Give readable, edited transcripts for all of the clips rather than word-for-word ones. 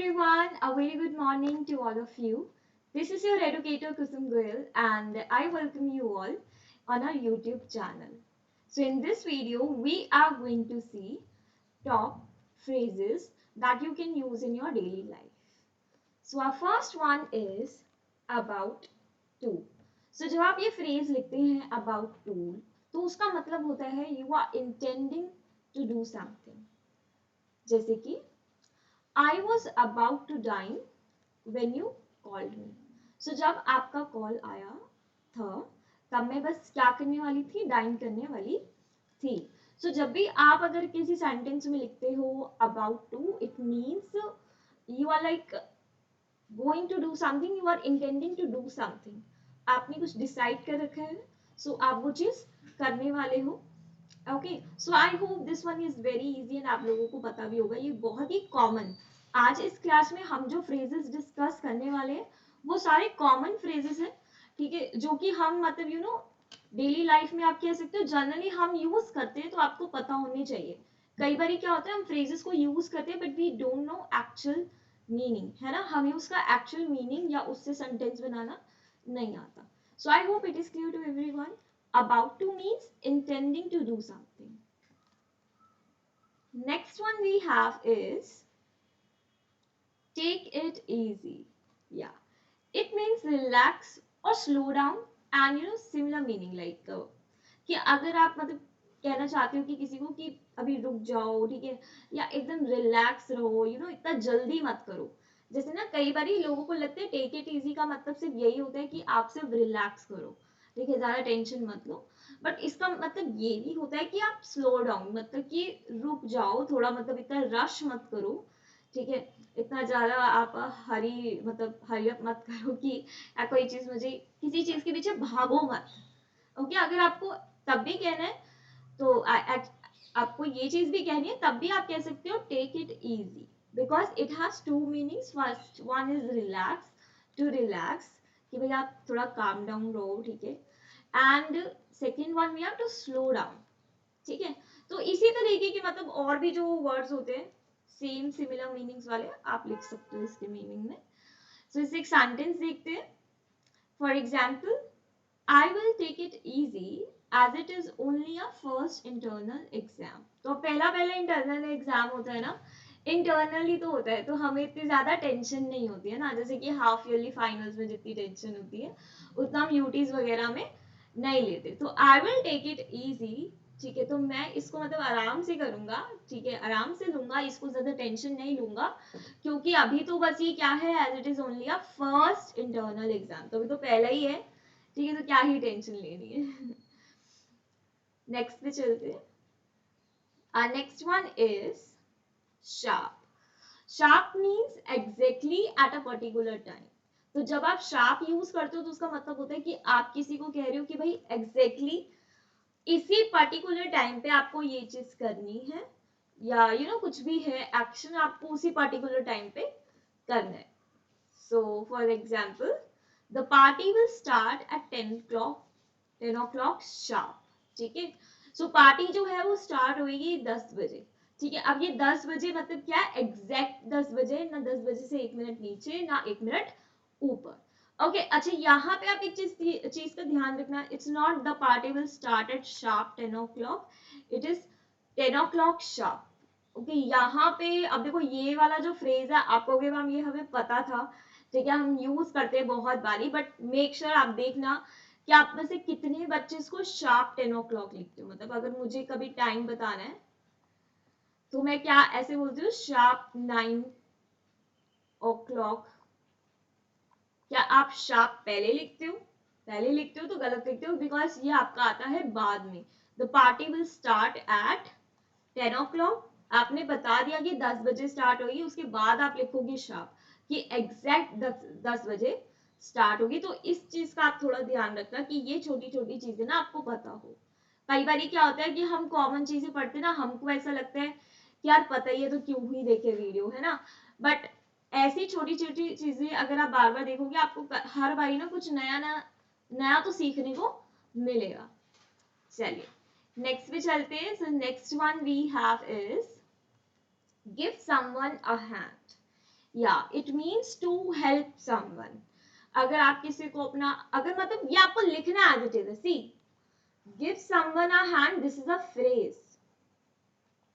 everyone, a very good morning to all of you. This is your educator Kusum Goyal and I welcome you all on our YouTube channel. So in this video, we are going to see top phrases that you can use in your daily life. So our first one is about to. So जब आप ये phrase लिखते हैं about to, तो उसका मतलब होता है you are intending to do something. जैसे कि I was about to dine when you called me. So जब आपका कॉल आया था तब मैं बस क्या करने वाली थी, डाइन करने वाली थी. So जब भी आप अगर किसी सेंटेंस में लिखते हो about to, it means you are like going to do something, you are intending to do something. आपने कुछ डिसाइड कर रखा है, so आप वो चीज करने वाले हो. Okay, so I hope this one is very easy and आप लोगों को पता भी होगा. ये बहुत ही कॉमन, आज इस क्लास में हम जो फ्रेजेस डिस्कस करने वाले हैं वो सारे कॉमन फ्रेजेस हैं, ठीक है, जो कि हम मतलब यू नो डेली लाइफ में आप कह सकते हो जनरली हम यूज करते हैं, तो आपको पता होनी चाहिए. कई बार क्या होता है, हम फ्रेजेस को यूज करते हैं but we don't know actual meaning, है ना, हमें उसका एक्चुअल मीनिंग या उससे सेंटेंस बनाना नहीं आता. So I hope it is clear to everyone. About to means intending to do something. Next one we have is take it easy. Yeah, it means relax or slow down and similar meaning like कि अगर आप मतलब कहना चाहते हो कि किसी को कि अभी रुक जाओ, ठीक है, या एकदम रिलैक्स रहो, इतना जल्दी मत करो. जैसे ना कई बार लोगों को लगता है टेक इट इजी का मतलब सिर्फ यही होता है कि आप सिर्फ रिलैक्स करो, ठीक है, ज्यादा टेंशन मत लो. बट इसका मतलब ये भी होता है कि आप स्लो डाउन, मतलब कि रुक जाओ थोड़ा, मतलब इतना रश मत करो, ठीक है, इतना ज्यादा आप हरी मतलब हरी अप मत करो कि कोई चीज मुझे किसी चीज के पीछे भागो मत. ओके, अगर आपको तब भी कहना है तो आपको ये चीज भी कहनी है तब भी आप कह सकते हो take it easy, because it has two meanings. First one is relax, to relax, कि भाई आप थोड़ा काम डाउन रहो, ठीक है, and second one we have to slow down, ठीक है. तो इसी तरीके के मतलब और भी जो वर्ड्स होते हैं सेम सिमिलर मीनिंग्स वाले आप लिख सकते हो इसके मीनिंग में. सो इसे एक सेंटेंस देखते हैं. For example, I will take it easy as it is only a first internal exam. तो पहला इंटरनल एग्जाम होता है ना, इंटरनली तो होता है, तो हमें इतनी ज्यादा टेंशन नहीं होती है ना, जैसे कि हाफ ईयरली फाइनल्स में जितनी टेंशन होती है उतना हम यूटीज वगैरह में नहीं लेते. तो I will take it easy, ठीक है, तो मैं इसको मतलब आराम से करूंगा, ठीक है, आराम से लूंगा, इसको ज्यादा टेंशन नहीं लूंगा, क्योंकि अभी तो बस ये क्या है, as it is only a first internal exam, तो अभी तो पहला ही है, ठीक है, तो क्या ही टेंशन लेनी है. नेक्स्ट पे चलते हैं. Next one is sharp. Sharp means exactly at a particular time. तो जब आप शार्प यूज करते हो तो उसका मतलब होता है कि आप किसी को कह रहे हो कि भाई एग्जैक्टली इसी पर्टिकुलर टाइम पे आपको ये चीज करनी है, या कुछ भी है एक्शन आपको उसी पर्टिकुलर टाइम पे करना है. So for example, the party will start at 10 o'clock sharp, ठीक है. सो पार्टी जो है वो स्टार्ट होगी 10 बजे, ठीक है. अब ये 10 बजे मतलब क्या है, एग्जैक्ट 10 बजे, ना 10 बजे से 1 मिनट नीचे ना 1 मिनट ऊपर. ओके, अच्छा यहाँ पे आप एक चीज का ध्यान रखना, it's not the party will start at sharp 10 o'clock, it is 10 o'clock sharp. Okay, यहाँ पे अब देखो ये वाला जो फ्रेज है आपको भी हम ये हमें पता था, ठीक है, हम यूज करते हैं बहुत बारी, बट मेक श्योर आप देखना कि आप में से कितने बच्चे इसको शार्प 10 o'clock लिखते हो. मतलब अगर मुझे कभी टाइम बताना है तो मैं क्या ऐसे बोलती हूँ, शार्प 9 o'clock. क्या आप शार्प पहले लिखते हो, तो गलत लिखते हो, बिकॉज ये आपका आता है बाद में. The party will start at 10 o'clock, आपने बता दिया कि 10 बजे स्टार्ट होगी, उसके बाद आप लिखोगे शार्प कि एग्जैक्ट 10 बजे स्टार्ट होगी. तो इस चीज का आप थोड़ा ध्यान रखना कि ये छोटी छोटी चीजें ना आपको पता हो. कई बार क्या होता है कि हम कॉमन चीजें पढ़ते ना, हमको ऐसा लगता है कि यार पता ही है तो क्यों ही देखे वीडियो, है ना, बट ऐसी छोटी छोटी चीजें अगर आप बार बार देखोगे आपको हर बारी ना कुछ नया तो सीखने को मिलेगा. चलिए नेक्स्ट पे चलते हैं. So next one we have is give someone a hand. या it means to help someone. अगर आप किसी को अपना, अगर मतलब ये आपको लिखना है as it is, see give someone a hand, this is a phrase,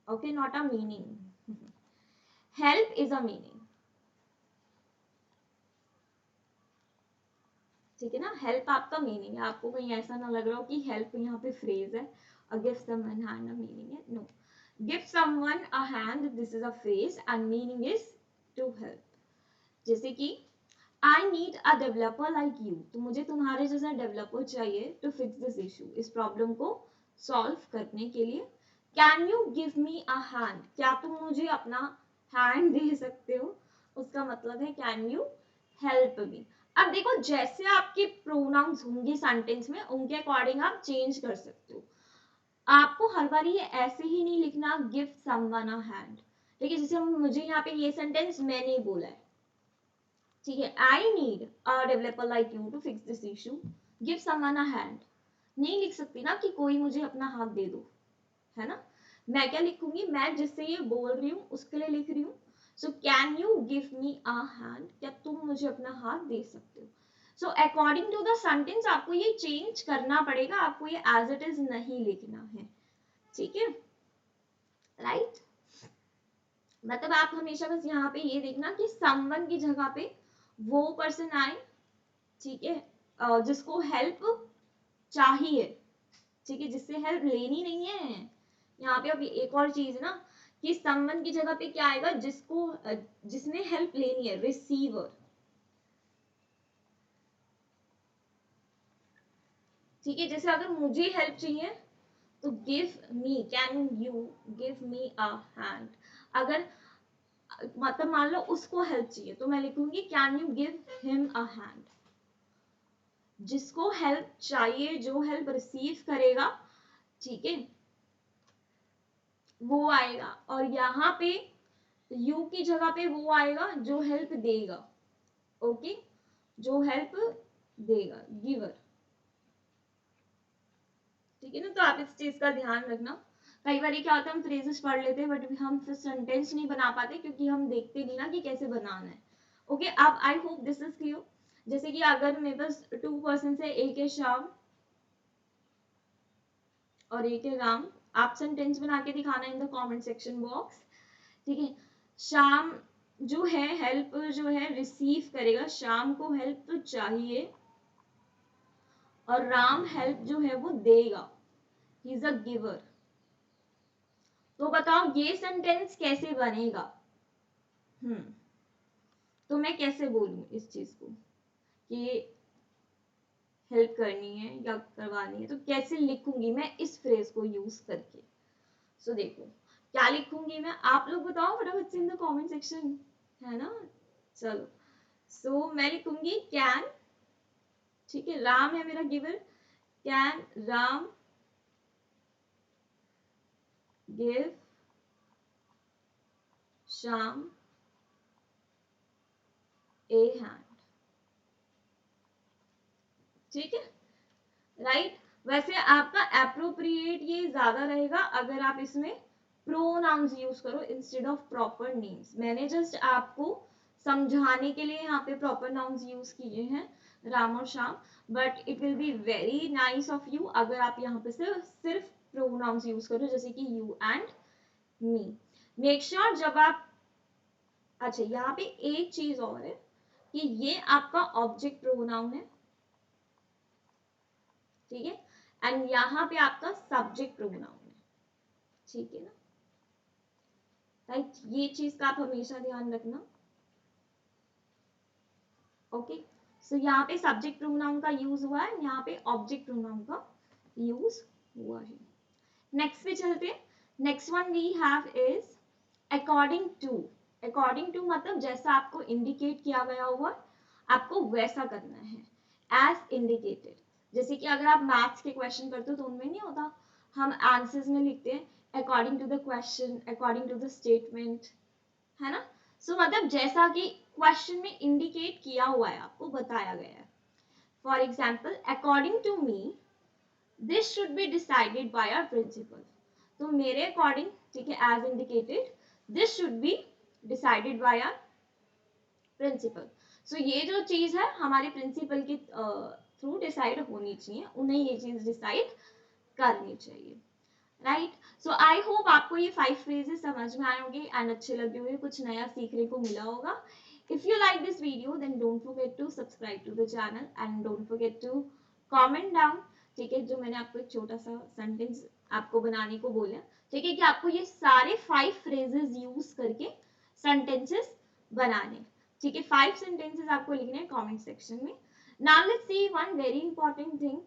okay, not a meaning. Help is a meaning, ठीक है ना, हेल्प आपका मीनिंग है, आपको कहीं ऐसा ना लग रहा हो कि हेल्प यहाँ पे फ्रेज है और give someone hand a meaning है, no, give someone a hand, this is a phrase and meaning is to help. जैसे कि I need a developer like you, तो मुझे तुम्हारे जैसा डेवलपर चाहिए टू फिक्स दिस इशू, इस प्रॉब्लम को सॉल्व करने के लिए। Can you give me a hand, क्या तुम मुझे अपना हैंड दे सकते हो, उसका मतलब है कैन यू हेल्प मी। अब देखो जैसे आपके प्रोनाउंस होंगे सेंटेंस में, उनके अकॉर्डिंग आप चेंज कर सकते हो। आपको हर बार ये ऐसे ही नहीं लिखना गिव समवन अ हैंड, ठीक है, जैसे मुझे यहाँ पे ये सेंटेंस मैंने बोला है, ठीक है, I need a developer like you to fix this issue, give someone a hand, नहीं लिख सकती ना कि कोई मुझे अपना हाथ दे दो, है ना। मैं क्या लिखूंगी, मैं जिससे ये बोल रही हूँ उसके लिए लिख रही हूँ, so can you give me a hand, क्या तुम मुझे अपना हाथ दे सकते हो। So according to the sentence आपको ये चेंज करना पड़ेगा, आपको ये एज इट इज नहीं लिखना है, ठीक है, राइट। मतलब आप हमेशा बस यहाँ पे ये देखना कि समवन की जगह पे वो पर्सन आए, ठीक है, जिसको हेल्प चाहिए, ठीक है, जिससे हेल्प लेनी नहीं है। यहाँ पे अभी एक और चीज ना कि समवन की जगह पे क्या आएगा, जिसको जिसने हेल्प लेनी है, रिसीवर, ठीक है, जैसे अगर मुझे हेल्प चाहिए तो give me, can you give me a hand. अगर मतलब मान लो उसको हेल्प चाहिए तो मैं लिखूंगी can you give him a hand. जिसको हेल्प चाहिए, जो हेल्प रिसीव करेगा, ठीक है, वो आएगा, और यहाँ पे यू की जगह पे वो आएगा जो हेल्प देगा, ओके, जो हेल्प देगा, गिवर, ठीक है ना। तो आप इस चीज का ध्यान रखना। कई बार क्या होता है, हम फ्रेजेस पढ़ लेते हैं बट हम फिर सेंटेंस नहीं बना पाते क्योंकि हम देखते नहीं ना कि कैसे बनाना है। ओके, अब I hope this is clear. जैसे कि अगर मेरे पास 2 पर्सन है, एक है श्याम और एक है राम, आप सेंटेंस बना के दिखाना in the comment section box, ठीक है। शाम जो है हेल्प जो है रिसीव करेगा, शाम को हेल्प तो चाहिए, और राम हेल्प जो है वो देगा, ही इज अ गिवर। तो बताओ ये सेंटेंस कैसे बनेगा। हम्म, तो मैं कैसे बोलूं इस चीज को कि हेल्प करनी है या करवानी है, तो कैसे लिखूंगी मैं इस फ्रेज को यूज करके। सो देखो क्या लिखूंगी मैं, आप लोग बताओ फटाफट से इन द कमेंट सेक्शन, है ना। चलो, सो मैं लिखूंगी कैन, ठीक है, राम है मेरा giver, can Ram give Shyam A hand, ठीक है, राइट। वैसे आपका एप्रोप्रिएट ये ज्यादा रहेगा अगर आप इसमें प्रोनाउंस यूज करो इंस्टेड ऑफ प्रॉपर नेम्स। मैंने जस्ट आपको समझाने के लिए यहाँ पे प्रॉपर नाउन्स यूज किए हैं, राम और Shyam, but it will be very nice of you अगर आप यहाँ पे सिर्फ प्रोनाउंस यूज करो, जैसे कि you and me. Make sure जब आप, अच्छा यहाँ पे एक चीज और है कि ये आपका ऑब्जेक्ट प्रोनाउन है, ठीक है, एंड यहाँ पे आपका सब्जेक्ट प्रोनाउन है, ठीक है ना, राइट। ये चीज का आप हमेशा ध्यान रखना, ओके। सो यहाँ पे सब्जेक्ट प्रोनाउन का यूज हुआ है, यहाँ पे ऑब्जेक्ट प्रोनाउन का यूज हुआ है। नेक्स्ट पे चलते हैं। Next one we have is according to. According to मतलब जैसा आपको इंडिकेट किया गया हुआ आपको वैसा करना है, एज इंडिकेटेड। जैसे कि अगर आप मैथ्स के क्वेश्चन करते हो तो उनमें नहीं होता, हम आंसर्स में लिखते हैं according to the question, according to the statement, है ना। मतलब जैसा कि क्वेश्चन में इंडिकेट किया हुआ है, आपको बताया गया है। For example according to me this should be decided by our principal, तो मेरे अकॉर्डिंग, ठीक है, as indicated this should be decided by our principal. So ये जो चीज है हमारे प्रिंसिपल के थ्रू डिसाइड होनी चाहिए, उन्हें ये चीज डिसाइड करनी चाहिए, राइट। सो आई होप आपको ये 5 फ्रेजेस समझ में आए होंगे एंड अच्छे लगे होंगे, कुछ नया सीखने को मिला होगा। If you like this video then don't forget to subscribe to the channel and don't forget to comment down, ठीक है, जो मैंने आपको एक छोटा सा सेंटेंस आपको बनाने को बोला, ठीक है, कि आपको ये सारे 5 फ्रेजेस यूज करके सेंटेंसेस बनाने, ठीक है, 5 सेंटेंसेस आपको लिखने हैं कमेंट सेक्शन में। Now let's see one very important thing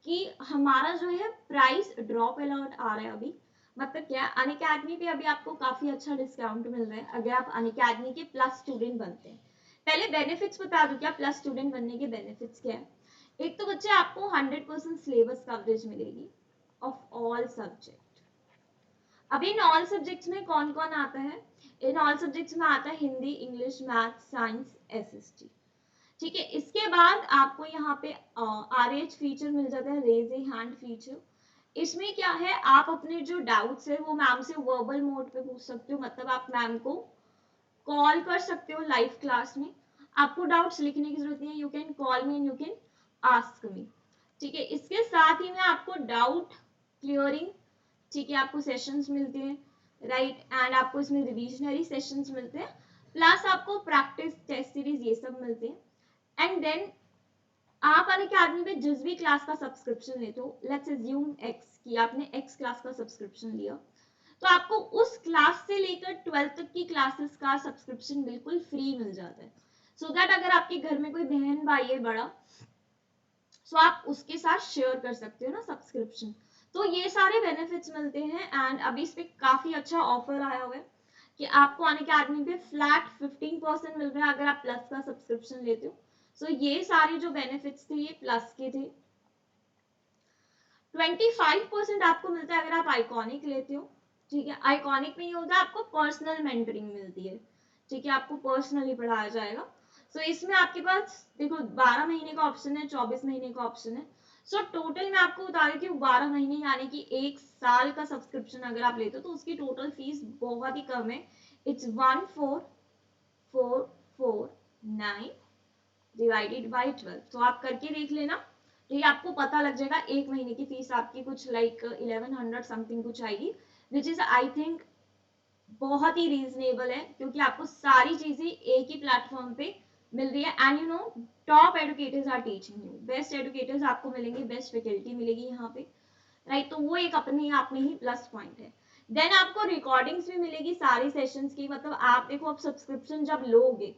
कि हमारा जो है प्राइस ड्रॉप अलर्ट आ रहा है अभी, मतलब क्या, अनअकैडमी पे अभी आपको काफी अच्छा डिस्काउंट मिल रहा है अगर आप अनअकैडमी के प्लस स्टूडेंट बनते हैं। पहले बेनिफिट्स बता दूं क्या, प्लस स्टूडेंट बनने के बेनिफिट्स क्या है। एक तो बच्चे आपको 100% सिलेबस कवरेज मिलेगी ऑफ ऑल सब्जेक्ट। अभी इन ऑल सब्जेक्ट्स में कौन कौन आता है, इन ऑल सब्जेक्ट्स में आता है Hindi, English, math, science, SST, ठीक है। इसके बाद आपको यहाँ पे आरएच फीचर मिल जाता है, रेज ए हैंड फीचर। इसमें क्या है, आप अपने जो डाउट्स है वो मैम से वर्बल मोड पे पूछ सकते हो, मतलब आप मैम को कॉल कर सकते हो लाइव क्लास में, आपको डाउट्स लिखने की जरूरत नहीं है, you can call me and you can ask me, ठीक है। इसके साथ ही में आपको डाउट क्लियरिंग, ठीक है, आपको सेशंस मिलते हैं, राइट, एंड आपको इसमें रिविजनरी सेशंस मिलते हैं, प्लस आपको प्रैक्टिस टेस्ट सीरीज ये सब मिलते हैं। एंड देन आप अनअकैडमी में जिस भी क्लास का सब्सक्रिप्शन लेते हो, लेट्स अज्यूम एक्स की आपने एक्स क्लास का सब्सक्रिप्शन लिया, तो आपको उस क्लास से लेकर 12th तक की क्लासेस का सब्सक्रिप्शन बिल्कुल फ्री मिल जाता है, सो दैट अगर आपके घर में कोई बहन भाई है बड़ा, सो आप उसके साथ शेयर कर सकते हो ना सब्सक्रिप्शन। तो ये सारे बेनिफिट्स मिलते हैं एंड अभी इस पे काफी अच्छा ऑफर आया हुआ है कि आपको अनअकैडमी पे फ्लैट 15% मिल रहा है अगर आप प्लस का सब्सक्रिप्शन लेते हो। सो ये सारे जो बेनिफिट्स थे ये प्लस के थे। 25% आपको मिलता है अगर आप आइकॉनिक लेते हो, ठीक है। आइकॉनिक में ये होता है आपको पर्सनल मेंटरिंग मिलती है, ठीक है, आपको पर्सनली पढ़ाया जाएगा। सो इसमें आपके पास देखो 12 महीने का ऑप्शन है, 24 महीने का ऑप्शन है। सो टोटल मैं आपको बता देती हूँ 12 महीने यानी कि 1 साल का सब्सक्रिप्शन अगर आप लेते हो तो उसकी टोटल फीस बहुत ही कम है, इट्स 14,449 डिवाइडेड बाई 12। तो आप करके देख लेना, तो ये आपको पता लग जाएगा, एक महीने की फीस आपकी कुछ लाइक 1100 समथिंग कुछ आएगी, विच इज आई थिंक बहुत ही रीजनेबल है, क्योंकि आपको सारी चीजें एक ही प्लेटफॉर्म पे मिल रही है and you know top educators are teaching you, best educators आपको मिलेंगे, बेस्ट फैकल्टी मिलेगी यहाँ पे, राइट। तो वो एक अपने आप में ही प्लस पॉइंट है। देन आपको रिकॉर्डिंग्स भी मिलेगी सारी सेशंस की, मतलब आप देखो अब सब्सक्रिप्शन जब लोगे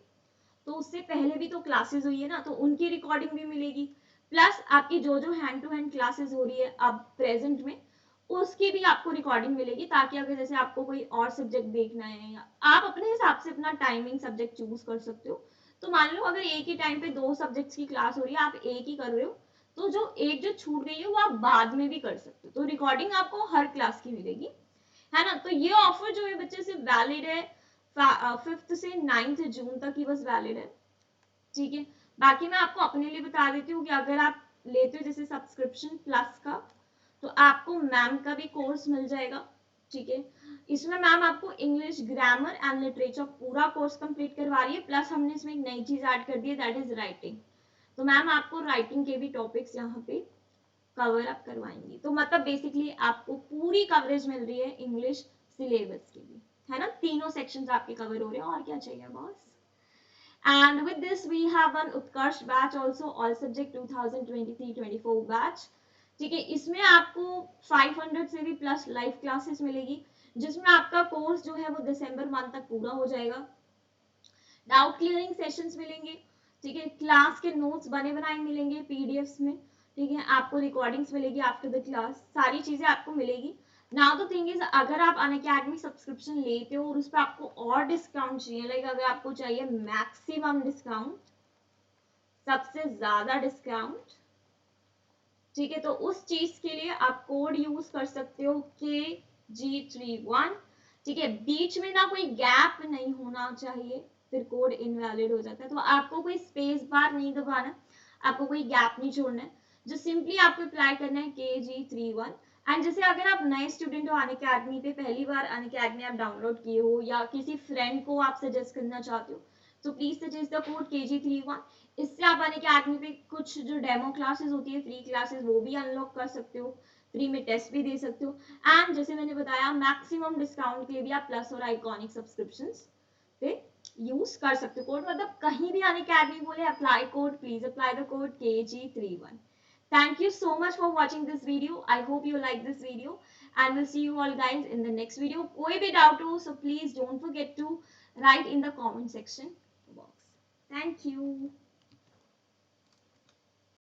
तो उससे पहले भी तो क्लासेस हुई है ना, तो उनकी रिकॉर्डिंग भी मिलेगी, प्लस आपकी जो जो हैंड टू हैंड क्लासेस हो रही है अब प्रेजेंट में उसकी भी आपको रिकॉर्डिंग मिलेगी, ताकि अगर जैसे आपको कोई और सब्जेक्ट देखना है या आप अपने हिसाब से अपना टाइमिंग सब्जेक्ट चूज कर सकते हो। तो मान लो अगर एक ही टाइम पे 2 सब्जेक्ट्स की क्लास हो रही है, आप एक ही कर रहे हो, तो जो एक जो छूट गई है वो आप बाद में भी कर सकते हो, तो रिकॉर्डिंग आपको हर क्लास की मिलेगी, है ना। तो ये ऑफर जो है बच्चे से वैलिड है 5th से 9th जून तक ही बस वैलिड है, ठीक है। बाकी मैं आपको अपने लिए बता देती हूँ कि अगर आप लेते हो जैसे सब्सक्रिप्शन प्लस का, तो आपको मैम का भी कोर्स मिल जाएगा, ठीक है। इसमें मैम आपको इंग्लिश ग्रामर एंड लिटरेचर पूरा कोर्स कंप्लीट करवा रही है, प्लस हमने इसमें एक नई चीज ऐड कर दी है, दैट इज राइटिंग। तो मैम आपको राइटिंग के भी टॉपिक्स यहाँ पे कवर अप करवाएंगी, तो मतलब बेसिकली आपको पूरी कवरेज मिल रही है इंग्लिश सिलेबस की भी, है ना, तीनों सेक्शंस आपके कवर हो रहे हैं, और क्या चाहिए boss. And with this we have one Utkarsh batch also, all subject 2023-24 batch, ठीक है। इसमें आपको 500 से भी प्लस लाइव क्लासेस मिलेगी, जिसमें आपका कोर्स जो है वो दिसंबर मंथ तक पूरा हो जाएगा। डाउट क्लियरिंग सेशंस मिलेंगे, ठीक है, क्लास के नोट्स बने बनाए मिलेंगे पीडीएफ्स में, ठीक है, आपको रिकॉर्डिंग्स मिलेगी आफ्टर द क्लास, सारी चीजें आपको मिलेगी। नाउ द थिंग इज, अगर आप अनअकैडमी सब्सक्रिप्शन लेते हो और उस पर आपको और डिस्काउंट चाहिए, लाइक अगर आपको चाहिए मैक्सिमम डिस्काउंट, सबसे ज्यादा डिस्काउंट, ठीक है, तो उस चीज के लिए आप कोड यूज कर सकते हो KG31, ठीक है, बीच में ना कोई गैप नहीं होना चाहिए, फिर कोड इनवैलिड हो जाता है, तो आपको कोई स्पेस बार नहीं दबाना, आपको कोई गैप नहीं छोड़ना है, जो सिंपली आपको अप्लाई करना है KG31। एंड जैसे अगर आप नए स्टूडेंट हो अनअकैडमी पे, पहली बार अनअकैडमी आप डाउनलोड किए हो या किसी फ्रेंड को आप सजेस्ट करना चाहते हो, so please suggest the code KG31। इससे आप अनअकैडमी पे कुछ जो डेमो क्लासेस होती है, फ्री क्लासेस, वो भी अनलॉक कर सकते हो, फ्री में टेस्ट भी दे सकते हो। एंड जैसे मैंने बताया, मैक्सिमम डिस्काउंट के लिए भी आप प्लस और आइकॉनिक सब्सक्रिप्शंस पे यूज कर सकते हो कोड। मतलब कहीं भी अनअकैडमी बोले apply code, please apply the code KG31। Thank you so much for watching this video. I hope you like this video and we'll see you all guys in the next video. कोई भी doubt हो so please don't forget to write in the comment section box. Thank you.